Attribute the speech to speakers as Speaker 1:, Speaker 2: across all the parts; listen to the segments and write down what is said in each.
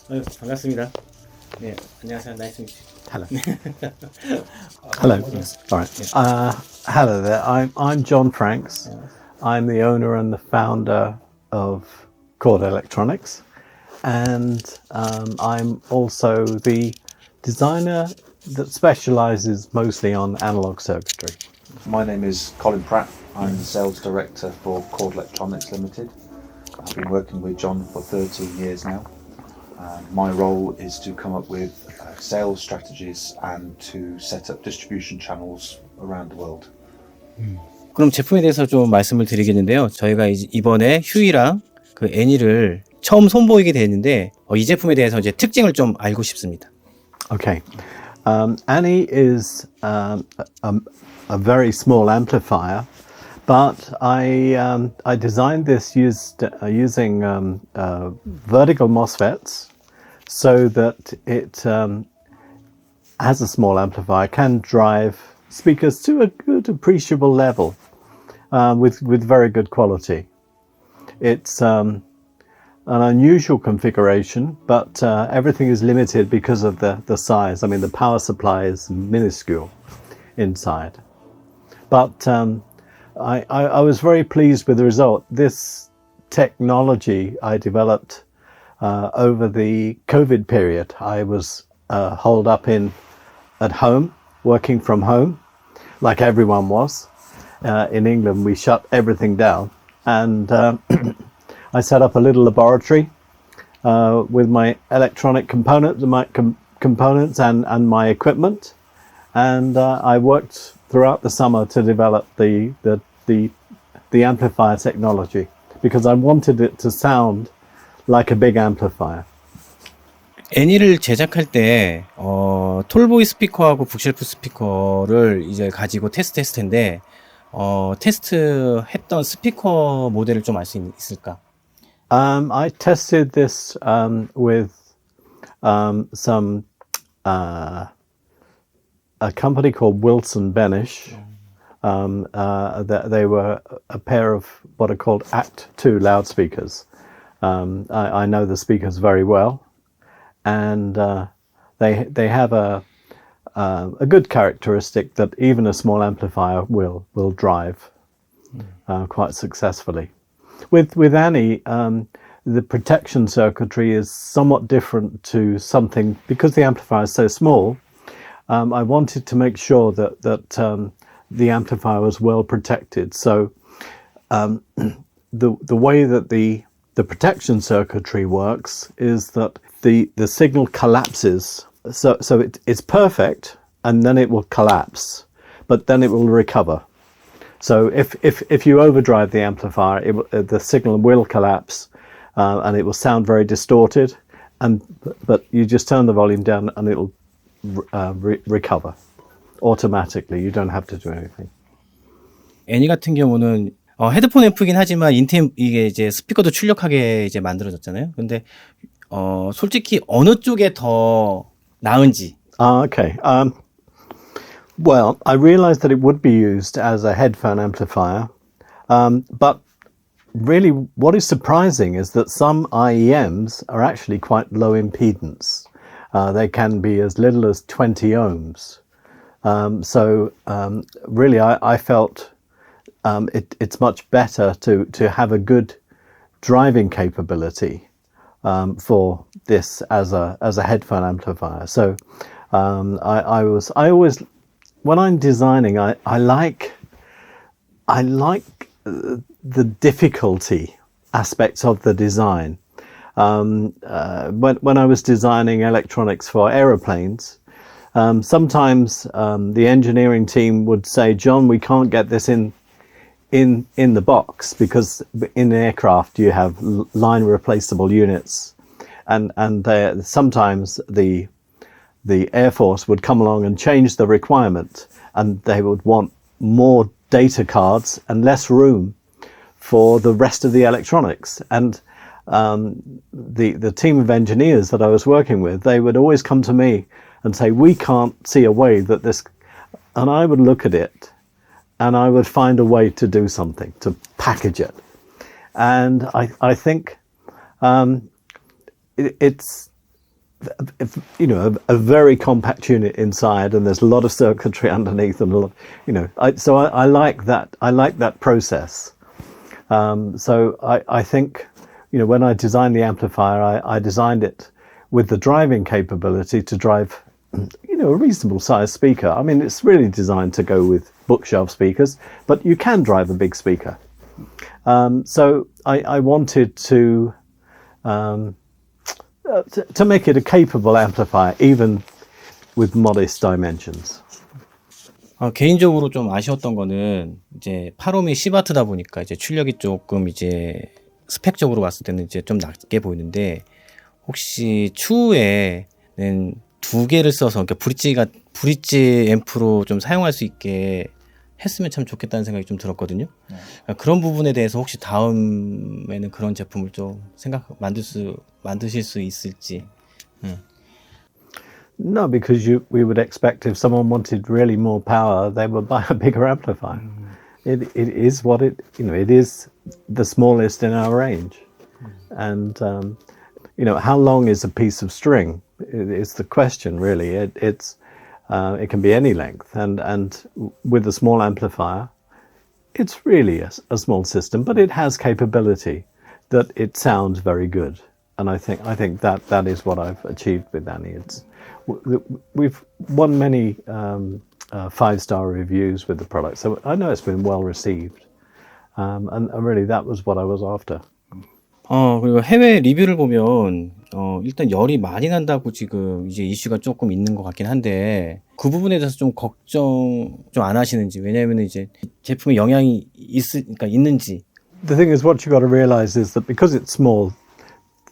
Speaker 1: 반갑습니다. 네, 안녕하세요. Nice to meet
Speaker 2: Hello. Hello. All right. Hello there. I'm John Franks. I'm the owner and the founder of Chord Electronics, and I'm also the designer that specialises mostly on analog circuitry.
Speaker 3: My name is Colin Pratt. I'm the sales director for Chord Electronics Limited. I've been working with John for 13 years now. My role is to come up with sales strategies and to set up distribution channels around the world.
Speaker 1: 그럼 제품에 대해서 좀 말씀을 드리겠는데요. 저희가 이번에 휴이랑 그 애니를 처음 선보이게 됐는데 이 제품에 대해서 이제 특징을 좀 알고 싶습니다.
Speaker 2: Okay. Anni is a very small amplifier, but I designed this using vertical MOSFETs so that it, as a small amplifier, can drive speakers to a good appreciable level with very good quality. It's an unusual configuration, but everything is limited because of the size. I mean, the power supply is minuscule inside. But I was very pleased with the result. This technology I developed over the COVID period. I was holed up at home, working from home, like everyone was. In England, we shut everything down, and I set up a little laboratory with my electronic components, components and my equipment, and I worked throughout the summer to develop the amplifier technology because I wanted it to sound like a big amplifier.
Speaker 1: 애니를 제작할 때 톨보이 스피커하고 북쉘프 스피커를 이제 가지고 테스트했을 텐데 테스트했던 스피커 모델을 좀 알 수 있을까?
Speaker 2: I tested this with some a company called Wilson Benish. They were a pair of what are called Act 2 loudspeakers. I know the speakers very well, and they have a good characteristic that even a small amplifier will drive quite successfully. With Anni, the protection circuitry is somewhat different to something because the amplifier is so small. I wanted to make sure that the amplifier was well protected. So the way that the protection circuitry works is that the signal collapses. So it's perfect, and then it will collapse, but then it will recover. So if you overdrive the amplifier, the signal will collapse, and it will sound very distorted. But you just turn the volume down, and it'll recover automatically. You don't have to do anything.
Speaker 1: 애니 같은 경우는 헤드폰 앰프긴 하지만 이게 이제 스피커도 출력하게 이제 만들어졌잖아요. 근데 솔직히 어느 쪽에 더 나은지.
Speaker 2: Okay. Well, I realized that it would be used as a headphone amplifier, but really what is surprising is that some IEMs are actually quite low impedance. They can be as little as 20 ohms. So really I felt it's much better to have a good driving capability for this as a headphone amplifier. So I always when I'm designing, I like the difficulty aspects of the design. When I was designing electronics for aeroplanes, sometimes the engineering team would say, "John, we can't get this in the box because in aircraft you have line replaceable units, and sometimes the Air Force would come along and change the requirement, and they would want more data cards and less room for the rest of the electronics." And the team of engineers that I was working with, they would always come to me and say, "We can't see a way that this," and I would look at it and I would find a way to do something, to package it. And I think it's you know, a very compact unit inside, and there's a lot of circuitry underneath, and a lot, you know. I like that. I like that process. So I think, you know, when I designed the amplifier, I designed it with the driving capability to drive, you know, a reasonable sized speaker. I mean, it's really designed to go with bookshelf speakers, but you can drive a big speaker. So I wanted to make it a capable amplifier, even with modest dimensions.
Speaker 1: 개인적으로 좀 아쉬웠던 거는 이제 8옴이 10W다 보니까 이제 출력이 조금 이제 스펙적으로 봤을 때는 이제 좀 낮게 보이는데, 혹시 추후에는 두 개를 써서, 그러니까 브릿지 앰프로 좀 사용할 수 있게 했으면 참 좋겠다는 생각이 좀 들었거든요. 그러니까 그런 부분에 대해서 혹시 다음에는 그런 제품을 좀 만드실 수 있을지.
Speaker 2: No, because we would expect if someone wanted really more power, they would buy a bigger amplifier. It is what it, you know, it is the smallest in our range. And, you know, how long is a piece of string? It's the question, really. It can be any length. And with a small amplifier, it's really a small system, but it has capability that it sounds very good. And I think that is what I've achieved with Anni. We've won many 5-star reviews with the product, so I know it's been well received. And really, that was what I was after.
Speaker 1: 그리고 해외 리뷰를 보면 일단 열이 많이 난다고 지금 이제 이슈가 조금 있는 것 같긴 한데, 그 부분에 대해서 좀 걱정 좀 안 하시는지, 왜냐하면 이제 제품에 영향이 있는지.
Speaker 2: The thing is, what you got to realize is that because it's small,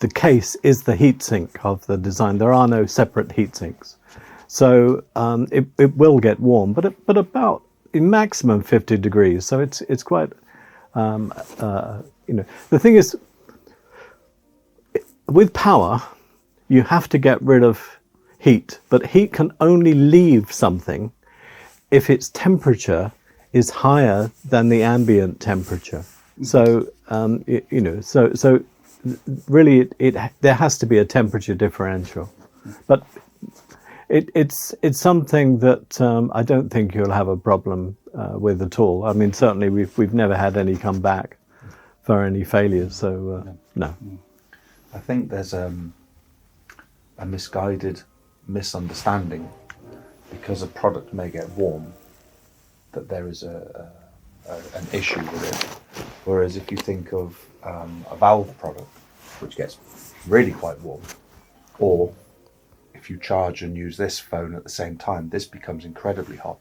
Speaker 2: the case is the heatsink of the design. There are no separate heat sinks. So it will get warm, but about in maximum 50 degrees. So it's quite, you know, the thing is, with power, you have to get rid of heat, but heat can only leave something if its temperature is higher than the ambient temperature. So, you know, so really there has to be a temperature differential, but it's something that I don't think you'll have a problem with at all. I mean, certainly we've never had any come back for any failures. So no.
Speaker 3: I think there's a misguided misunderstanding, because a product may get warm, that there is an issue with it. Whereas if you think of a valve product, which gets really quite warm, or if you charge and use this phone at the same time, this becomes incredibly hot.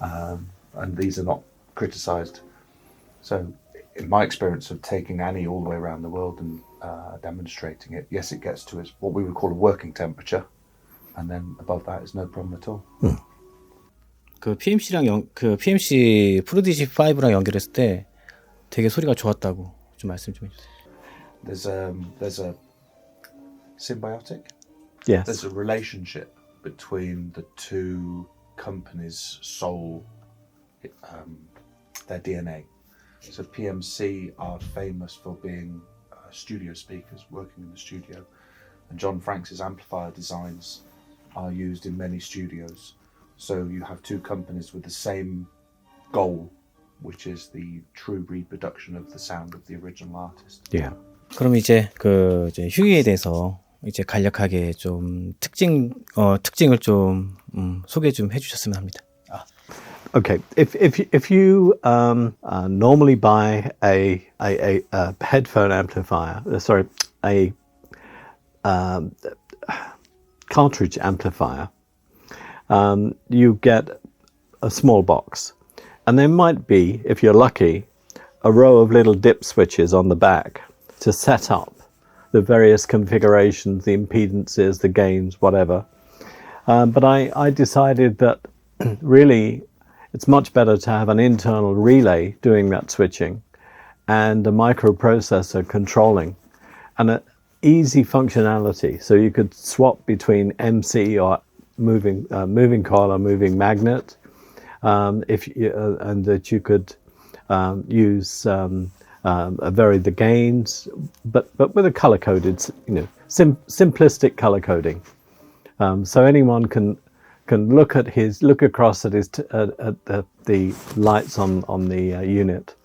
Speaker 3: And these are not criticised. So in my experience of taking Anni all the way around the world and demonstrating it, yes, it gets to what we would call a working temperature, and then above that is no problem at all.
Speaker 1: 그 PMC 프로디지 5랑 연결했을 때 되게 소리가 좋았다고 좀 말씀 좀 해주세요.
Speaker 3: There's a symbiotic.
Speaker 2: Yes.
Speaker 3: There's a relationship between the two companies' soul, their DNA. So PMC are famous for being studio speakers, working in the studio, and John Franks' amplifier designs are used in many studios. So you have two companies with the same goal, which is the true reproduction of the sound of the original artist.
Speaker 2: Yeah.
Speaker 1: 그럼 이제 이제 휴이에 대해서 이제 간략하게 좀 특징을 좀 소개 좀 해주셨으면 합니다.
Speaker 2: Okay, if you normally buy a headphone amplifier, a cartridge amplifier, you get a small box, and there might be, if you're lucky, a row of little dip switches on the back to set up the various configurations, the impedances, the gains, whatever. But I decided that really it's much better to have an internal relay doing that switching, and a microprocessor controlling, and an easy functionality. So you could swap between MC or moving coil or moving magnet, and that you could use vary the gains, but with a color coded, simplistic color coding. So anyone can look across at the lights on the unit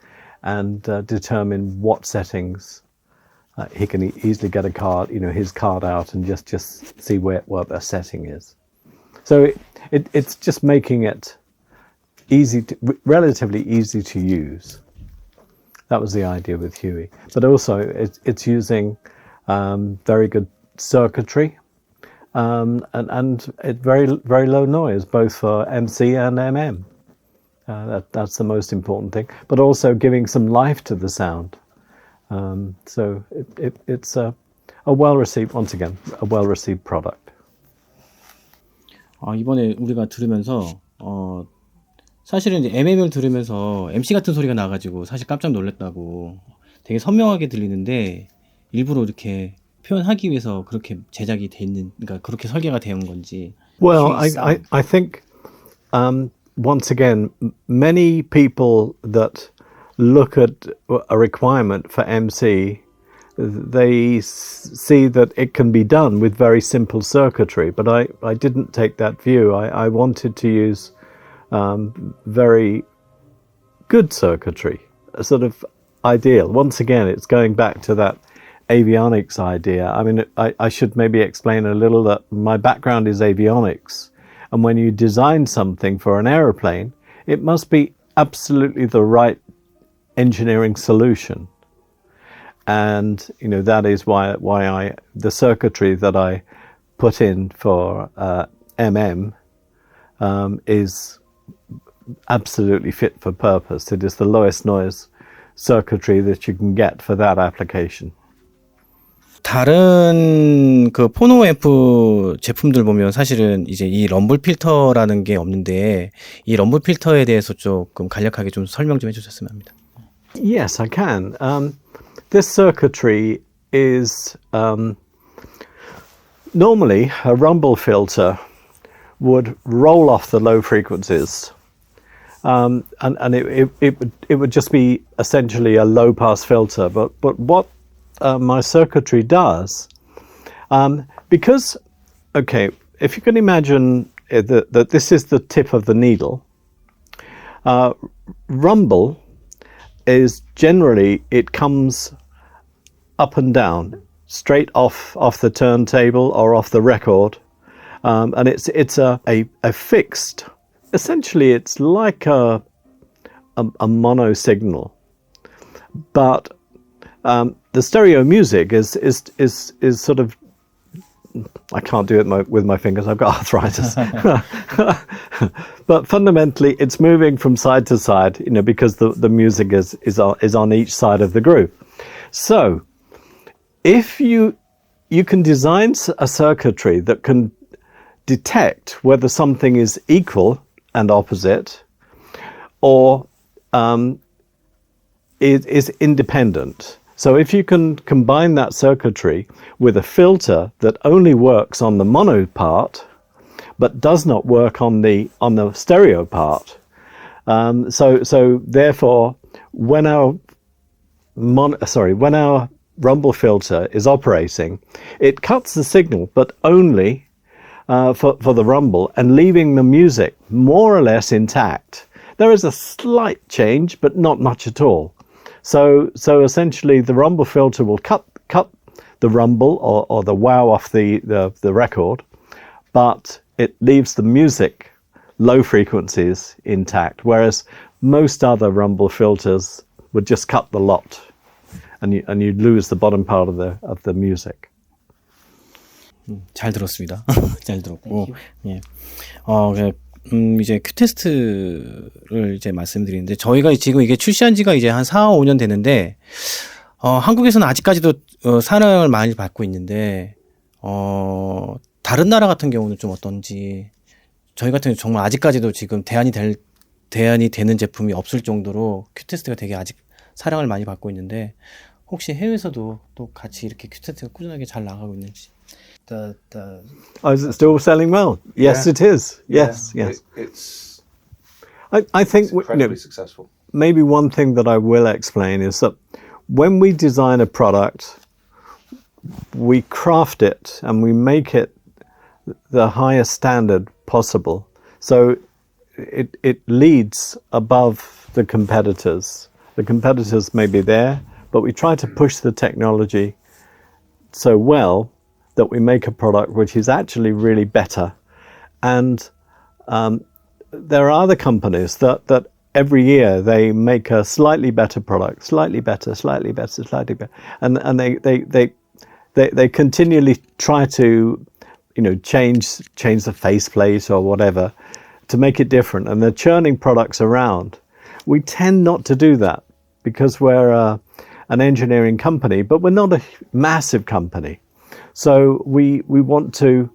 Speaker 2: and determine what settings he can easily get a card, his card out and just see what a setting is. So it's just making it relatively easy to use. That was the idea with Huei. But also it's using very good circuitry and very, very low noise, both for MC and MM. That's the most important thing. But also giving some life to the sound. So it's a well-received, once again, a well-received product.
Speaker 1: 이번에 우리가 들으면서 사실은 이제 MM을 들으면서 MC 같은 소리가 나가지고 사실 깜짝 놀랐다고 되게 선명하게 들리는데 일부러 이렇게 표현하기 위해서 그렇게 제작이 돼 있는, 그러니까 그렇게 설계가 되는 건지.
Speaker 2: Well, I think once again, many people that look at a requirement for MC, they see that it can be done with very simple circuitry, but I didn't take that view. I wanted to use very good circuitry, a sort of ideal. Once again, it's going back to that avionics idea. I mean, I should maybe explain a little that my background is avionics, and when you design something for an aeroplane, it must be absolutely the right engineering solution. And that is why the circuitry that I put in for MM is absolutely fit for purpose. It is the lowest noise circuitry that you can get for that application.
Speaker 1: 다른 그 포노앰프 제품들 보면 사실은 이제 이 럼블 필터라는 게 없는데 이 럼블 필터에 대해서 조금 간략하게 좀 설명 좀 해주셨으면 합니다.
Speaker 2: Yes, I can. This circuitry is normally a rumble filter would roll off the low frequencies, and it would just be essentially a low pass filter. But what my circuitry does, because if you can imagine that this is the tip of the needle, rumble is generally it comes up and down, straight off the turntable or off the record, and it's a fixed. Essentially, it's like a mono signal, but the stereo music is sort of. I can't do it with my fingers. I've got arthritis. But fundamentally, it's moving from side to side, because the music is on each side of the group. So, if you can design a circuitry that can detect whether something is equal and opposite, or is independent. So if you can combine that circuitry with a filter that only works on the mono part, but does not work on the stereo part, so therefore, when our rumble filter is operating, it cuts the signal, but only for the rumble, and leaving the music more or less intact. There is a slight change, but not much at all. So essentially, the rumble filter will cut the rumble or the wow off the record, but it leaves the music low frequencies intact. Whereas most other rumble filters would just cut the lot, and you lose the bottom part of the music.
Speaker 1: 잘 들었습니다. 잘 들었고, 예. 이제 큐테스트를 이제 말씀드리는데 저희가 지금 이게 출시한 지가 이제 한 4, 5년 되는데 한국에서는 아직까지도 사랑을 많이 받고 있는데 다른 나라 같은 경우는 좀 어떤지 저희 같은 경우 정말 아직까지도 지금 대안이 되는 제품이 없을 정도로 큐테스트가 되게 아직 사랑을 많이 받고 있는데 혹시 해외에서도 또 같이 이렇게 큐테스트가 꾸준하게 잘 나가고 있는지.
Speaker 2: Is it still selling well? Yes,
Speaker 3: Yeah.
Speaker 2: it is. Yes,
Speaker 3: Yeah,
Speaker 2: yes.
Speaker 3: It's
Speaker 2: I think
Speaker 3: incredibly successful.
Speaker 2: maybe one thing that I will explain is that when we design a product, we craft it and we make it the highest standard possible. So it leads above the competitors. The competitors may be there, but we try to push the technology so well that we make a product which is actually really better. And there are other companies that every year they make a slightly better product, slightly better, and they continually try to, change the faceplate or whatever to make it different, and they're churning products around. We tend not to do that because we're an engineering company, but we're not a massive company. So we want to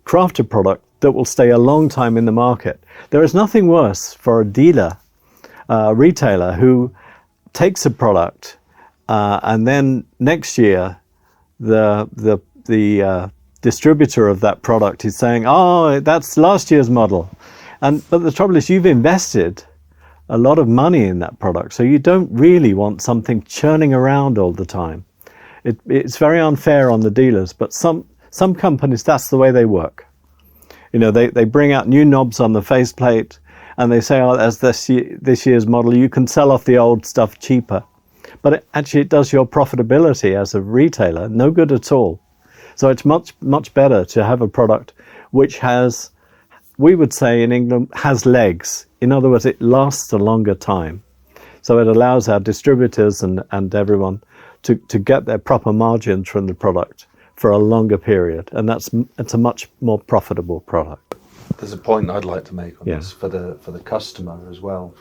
Speaker 2: craft a product that will stay a long time in the market. There is nothing worse for a dealer, retailer who takes a product and then next year the distributor of that product is saying, "Oh, that's last year's model," but the trouble is you've invested a lot of money in that product, so you don't really want something churning around all the time. It's very unfair on the dealers, but some companies, that's the way they work. They bring out new knobs on the faceplate and they say, "Oh, as this year's model, you can sell off the old stuff cheaper." But it does your profitability as a retailer no good at all. So it's much better to have a product which has, we would say in England, has legs. In other words, it lasts a longer time. So it allows our distributors and everyone to get their proper margins from the product for a longer period. And it's a much more profitable product.
Speaker 3: There's a point I'd like to make on
Speaker 2: Yeah.
Speaker 3: this for the customer as well,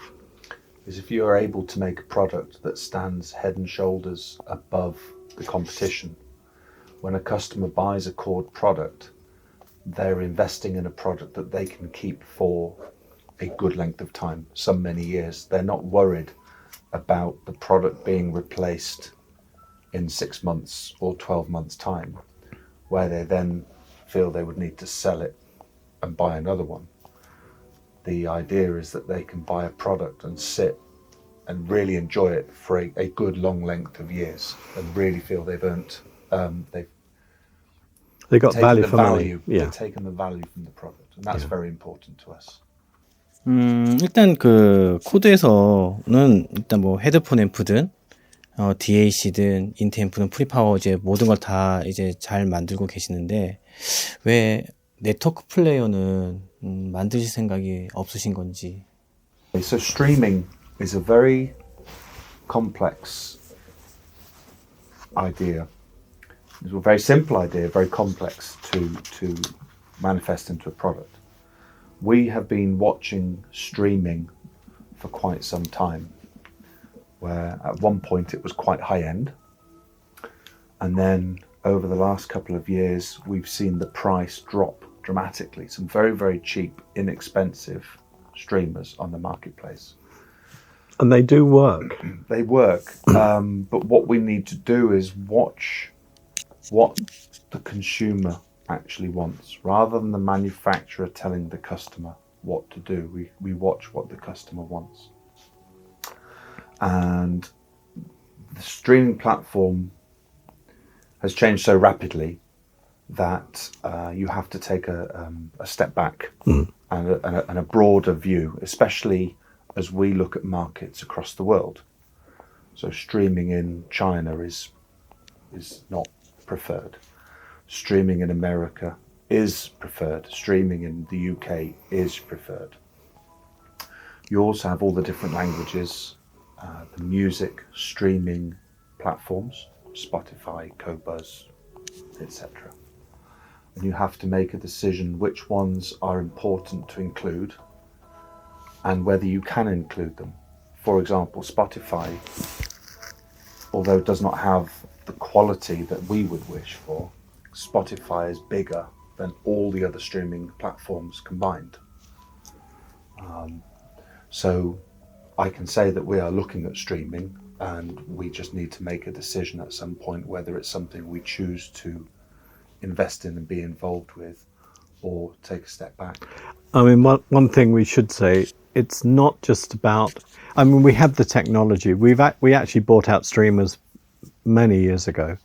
Speaker 3: is if you are able to make a product that stands head and shoulders above the competition, when a customer buys a Chord product, they're investing in a product that they can keep for a good length of time, some many years. They're not worried about the product being replaced in 6 months or 12 months time, where they then feel they would need to sell it and buy another one. The idea is that they can buy a product and sit and really enjoy it for a good long length of years and really feel they've earned,
Speaker 2: They got
Speaker 3: taken
Speaker 2: value
Speaker 3: the
Speaker 2: for
Speaker 3: value,
Speaker 2: money. Yeah.
Speaker 3: they've taken the value from the product, and that's very important to us.
Speaker 1: 일단 그 코드에서는 일단 뭐 헤드폰 앰프든 DAC든 인티앰프든 프리파워 이제 모든 걸 다 이제 잘 만들고 계시는데 왜 네트워크 플레이어는 만드실 생각이 없으신 건지.
Speaker 3: So streaming is a very complex idea. It's a very simple idea, very complex to manifest into a product. We have been watching streaming for quite some time, where at one point it was quite high-end, and then over the last couple of years we've seen the price drop dramatically. Some very, very cheap, inexpensive streamers on the marketplace.
Speaker 2: And they do work.
Speaker 3: They work, but what we need to do is watch what the consumer actually wants, rather than the manufacturer telling the customer what to do. We watch what the customer wants. And the streaming platform has changed so rapidly that you have to take a step back and a broader view, especially as we look at markets across the world. So streaming in China is not preferred. Streaming in America is preferred. Streaming in the UK is preferred. You also have all the different languages, the music streaming platforms, Spotify, Qobuz, etc. And you have to make a decision which ones are important to include and whether you can include them. For example, Spotify, although it does not have the quality that we would wish for, Spotify is bigger than all the other streaming platforms combined. So I can say that we are looking at streaming, and we just need to make a decision at some point whether it's something we choose to invest in and be involved with, or take a step back.
Speaker 2: I mean, one thing we should say, it's not just about, I mean, we have the technology. We actually bought out streamers many years ago,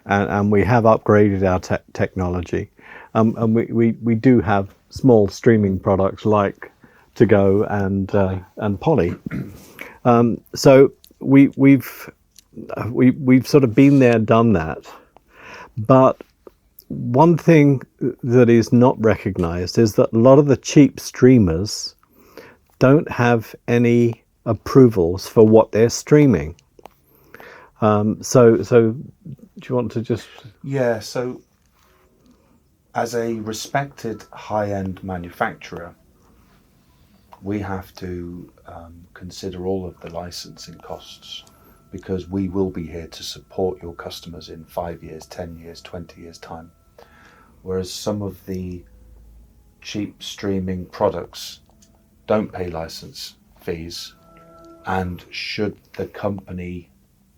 Speaker 2: and we have upgraded our technology. And we do have small streaming products like To Go and Poly. So we've sort of been there, done that. But one thing that is not recognized is that a lot of the cheap streamers don't have any approvals for what they're streaming. So do you want to just...
Speaker 3: Yeah, so as a respected high-end manufacturer, we have to consider all of the licensing costs, because we will be here to support your customers in 5 years, 10 years, 20 years time. Whereas some of the cheap streaming products don't pay license fees, and should the company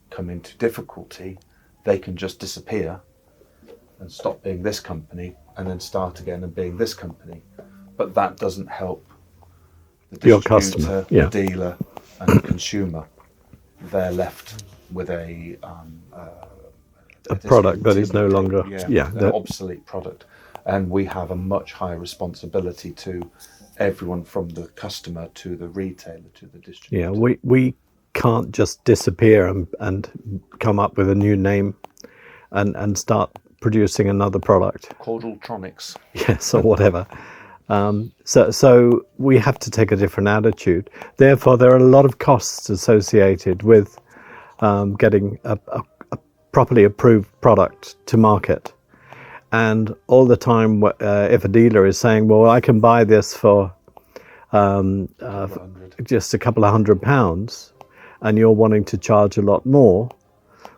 Speaker 3: come into difficulty, they can just disappear and stop being this company and then start again and being this company. But that doesn't help the
Speaker 2: Your
Speaker 3: distributor,
Speaker 2: customer, yeah.
Speaker 3: the dealer and the consumer. They're left with a
Speaker 2: product that is no longer...
Speaker 3: an obsolete product. And we have a much higher responsibility to everyone, from the customer to the retailer to the distributor.
Speaker 2: Yeah, we can't just disappear and come up with a new name and start producing another product.
Speaker 3: Chord Electronics.
Speaker 2: Yes, or whatever. So we have to take a different attitude. Therefore, there are a lot of costs associated with getting a properly approved product to market. And all the time, if a dealer is saying, well, I can buy this for just a couple of £100, and you're wanting to charge a lot more,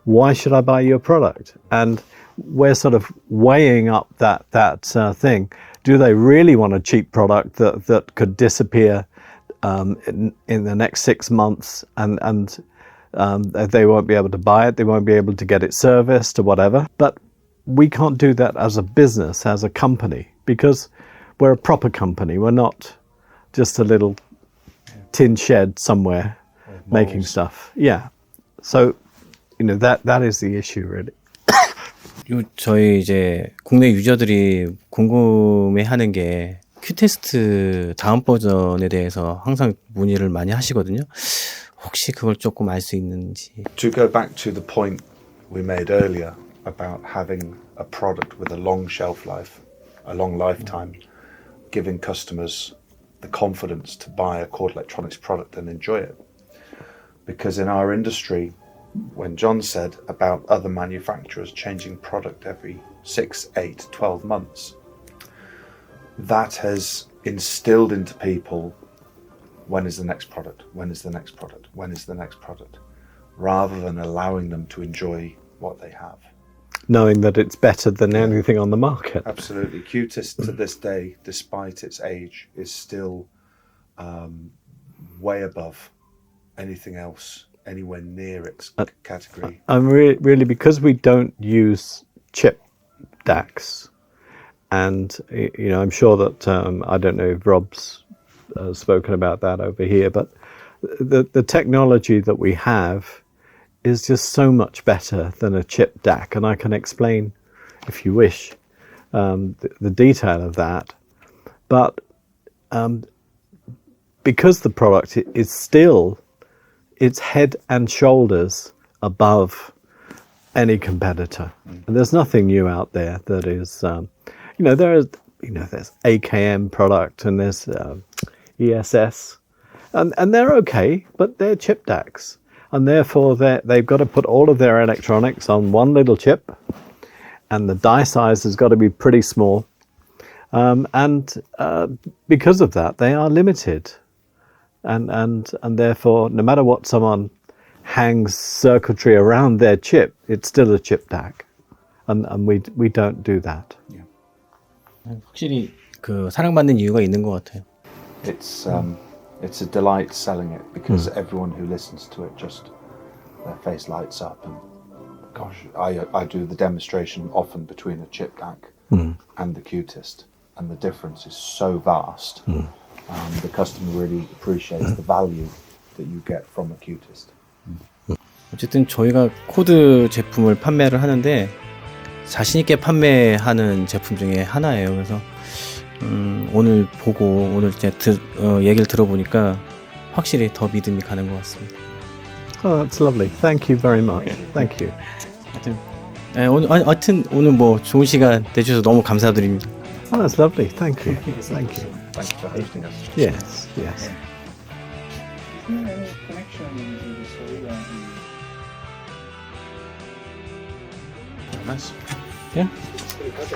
Speaker 2: why should I buy your product? And we're sort of weighing up that thing. Do they really want a cheap product that could disappear in the next 6 months, and they won't be able to buy it, they won't be able to get it serviced or whatever? But we can't do that as a business, as a company, because we're a proper company. We're not just a little tin shed somewhere making stuff. Yeah. So, that is the issue, really.
Speaker 1: 저희 이제 국내 유저들이 궁금해하는 게 큐테스트 다음 버전에 대해서 항상 문의를 많이 하시거든요. 혹시 그걸 조금 알 수 있는지.
Speaker 3: To go back to the point we made earlier about having a product with a long shelf life, a long lifetime, giving customers the confidence to buy a Chord Electronics product and enjoy it. Because in our industry, when John said about other manufacturers changing product every 6, 8, 12 months, that has instilled into people, when is the next product? When is the next product? When is the next product? Rather than allowing them to enjoy what they have.
Speaker 2: Knowing that it's better than anything on the market.
Speaker 3: Absolutely. Qutest to this day, despite its age, is still way above anything else, anywhere near its category.
Speaker 2: And really, because we don't use chip DACs, and I'm sure that I don't know if Rob's spoken about that over here, but the technology that we have is just so much better than a chip DAC, and I can explain, if you wish, the detail of that. But because the product is still, it's head and shoulders above any competitor, and there's nothing new out there that is, there's AKM product and there's ESS, and they're okay, but they're chip DACs. And therefore, they've got to put all of their electronics on one little chip, and the die size has got to be pretty small. And because of that, they are limited. And therefore, no matter what someone hangs circuitry around their chip, it's still a chip DAC. And we don't do that.
Speaker 3: Yeah.
Speaker 1: 확실히 그 사랑받는 이유가 있는 것 같아요.
Speaker 3: It's a delight selling it, because everyone who listens to it, just their face lights up. And gosh, I do the demonstration often between a chip DAC and the Qutest, and the difference is so vast. The customer really appreciates the value that you get from a Qutest.
Speaker 1: 어쨌든 저희가 코드 제품을 판매를 하는데 자신 있게 판매하는 제품 중에 하나예요. 그래서 오늘 보고 오늘 이제 얘기를 들어보니까 확실히 더 믿음이 가는 것 같습니다.
Speaker 2: Oh, that's lovely. Thank you very much. Thank you.
Speaker 1: 하여튼 오늘 뭐 좋은 시간 내주셔서 너무 감사드립니다.
Speaker 2: Oh, that's lovely. Thank you. Thank you.
Speaker 3: Thanks for hosting us.
Speaker 2: Yes, yes.
Speaker 4: Is there any connection with the SOREAAV?
Speaker 3: Nice.
Speaker 1: Yeah.
Speaker 4: Pretty hot,